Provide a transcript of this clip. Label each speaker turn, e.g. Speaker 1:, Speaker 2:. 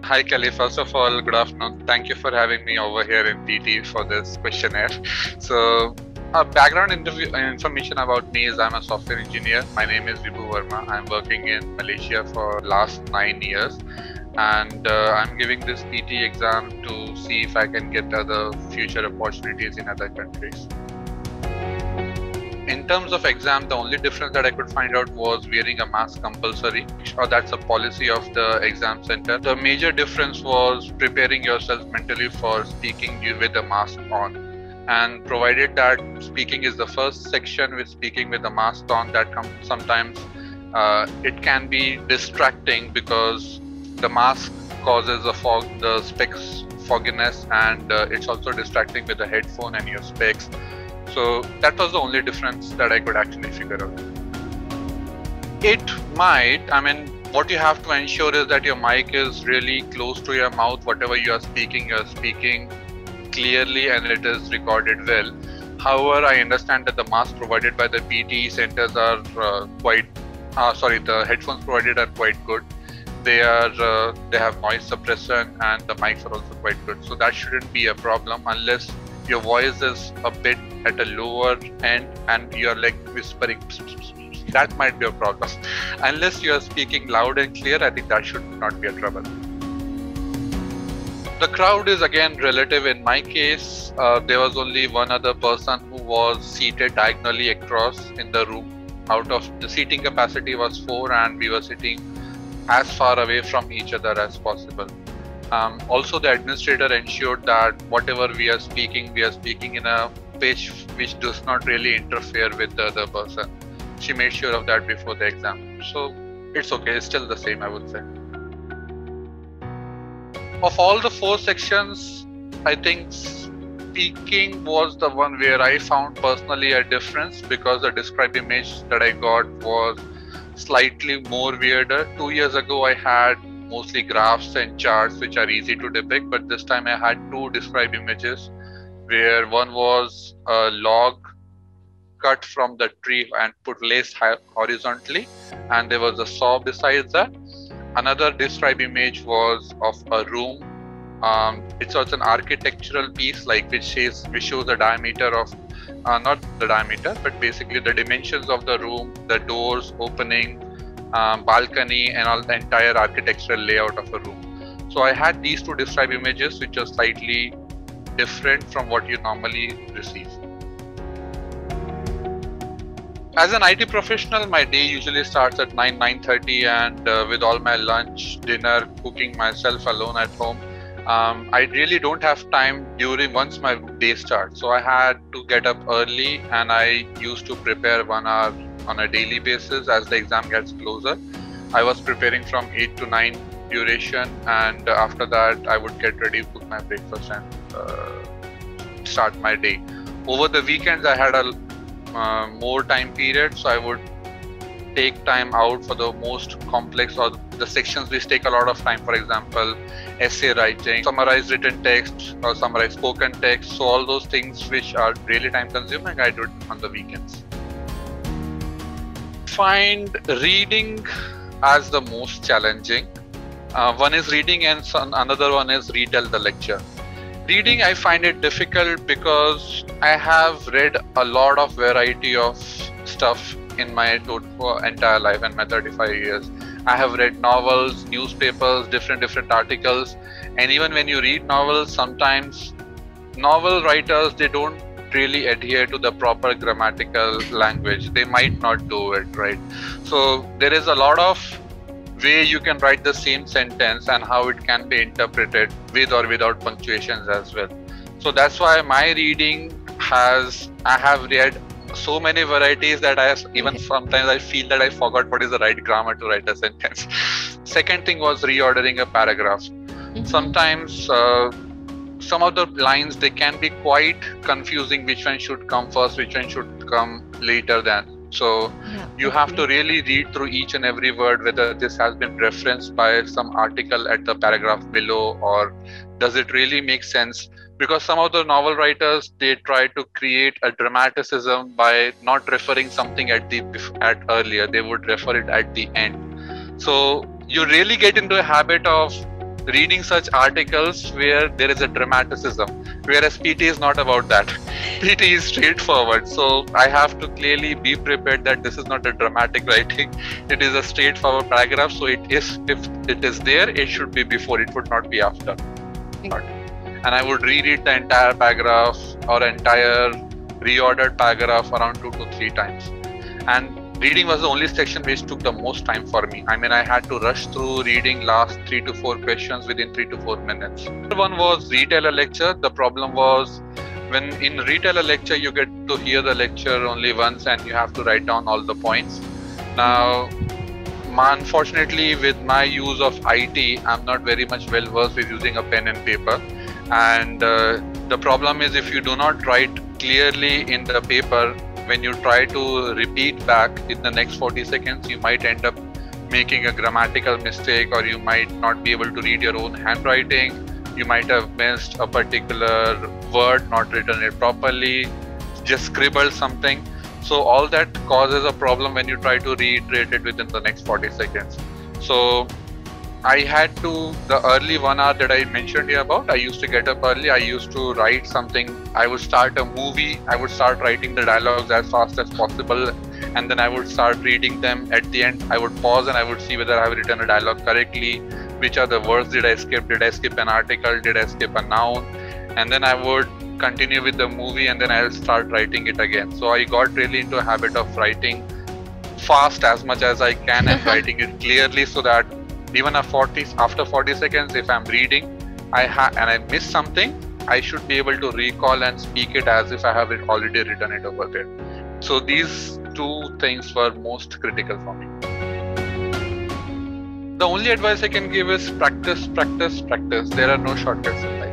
Speaker 1: Hi Kelly, first of all, good afternoon. Thank you for having me over here in TT for this questionnaire. So, background information about me is I'm a software engineer. My name is Vibhu Verma. I'm working in Malaysia for last 9 years, and I'm giving this PTE exam to see if I can get other future opportunities in other countries. In terms of exam, the only difference that I could find out was wearing a mask compulsory, or that's a policy of the exam center. The major difference was preparing yourself mentally for speaking with a mask on. And provided that speaking is the first section with speaking with the mask on, that sometimes it can be distracting because the mask causes the specs fogginess, and it's also distracting with the headphone and your specs. So that was the only difference that I could actually figure out. It might, what you have to ensure is that your mic is really close to your mouth. Whatever you're speaking clearly and it is recorded well. However, I understand that the masks provided by the PTE centers are the headphones provided are quite good. They have noise suppression, and the mics are also quite good. So that shouldn't be a problem unless your voice is a bit at a lower end and you're like whispering. That might be a problem. Unless you are speaking loud and clear, I think that should not be a trouble. The crowd is again relative. In my case, there was only one other person who was seated diagonally across in the room. Out of the seating capacity was 4, and we were sitting as far away from each other as possible. Also, the administrator ensured that whatever we are speaking in a pitch which does not really interfere with the other person. She made sure of that before the exam. So it's okay, it's still the same, I would say. Of all the 4 sections, I think speaking was the one where I found personally a difference, because the describe image that I got was slightly more weirder. 2 years ago, I had mostly graphs and charts which are easy to depict, but this time I had 2 describe images, where one was a log cut from the tree and placed horizontally, and there was a saw beside that. Another describe image was of a room. It's also an architectural piece, like which shows the diameter of not the diameter, but basically the dimensions of the room, the doors opening, balcony, and all the entire architectural layout of a room. So I had these 2 describe images which are slightly different from what you normally receive. As an IT professional, my day usually starts at 9:30, and with all my lunch, dinner, cooking myself alone at home, I really don't have time once my day starts. So I had to get up early, and I used to prepare 1 hour on a daily basis as the exam gets closer. I was preparing from 8 to 9 duration, and after that I would get ready, cook my breakfast, and start my day. Over the weekends I had a more time period, so I would take time out for the most complex or the sections which take a lot of time. For example, essay writing, summarize written text, or summarize spoken text. So all those things which are really time consuming, I do it on the weekends. Find reading as the most challenging. One is reading, and another one is retell the lecture. Reading, I find it difficult because I have read a lot of variety of stuff in my entire life and my 35 years. I have read novels, newspapers, different articles, and even when you read novels, sometimes novel writers, they don't really adhere to the proper grammatical language. They might not do it right. So there is a lot of way you can write the same sentence and how it can be interpreted with or without punctuations as well. So that's why my reading I have read so many varieties that sometimes I feel that I forgot what is the right grammar to write a sentence. Second thing was reordering a paragraph. Sometimes some of the lines, they can be quite confusing, which one should come first, which one should come later than. So you have to really read through each and every word, whether this has been referenced by some article at the paragraph below, or does it really make sense? Because some of the novel writers, they try to create a dramaticism by not referring something at earlier. They would refer it at the end. So you really get into a habit of reading such articles where there is a dramaticism, whereas PT is not about that. PT is straightforward. So I have to clearly be prepared that this is not a dramatic writing. It is a straightforward paragraph. So it is, if it is there, it should be before, it would not be after. And I would reread the entire paragraph or entire reordered paragraph around 2 to 3 times. And reading was the only section which took the most time for me. I mean, I had to rush through reading last 3 to 4 questions within 3 to 4 minutes. One was retailer lecture. The problem was when in retailer lecture, you get to hear the lecture only once and you have to write down all the points. Now, unfortunately, with my use of IT, I'm not very much well versed with using a pen and paper. And the problem is if you do not write clearly in the paper, when you try to repeat back in the next 40 seconds, you might end up making a grammatical mistake, or you might not be able to read your own handwriting. You might have missed a particular word, not written it properly, just scribbled something. So all that causes a problem when you try to reiterate it within the next 40 seconds. So I had to, the early 1 hour that I mentioned here about, I used to get up early, I used to write something, I would start a movie, I would start writing the dialogues as fast as possible, and then I would start reading them. At the end, I would pause and I would see whether I have written a dialogue correctly, which are the words did I skip an article, did I skip a noun, and then I would continue with the movie and then I'll start writing it again. So I got really into a habit of writing fast as much as I can and writing it clearly, so that even after 40 seconds, if I'm reading and I miss something, I should be able to recall and speak it as if I have already written it over there. So these 2 things were most critical for me. The only advice I can give is practice, practice, practice. There are no shortcuts in life.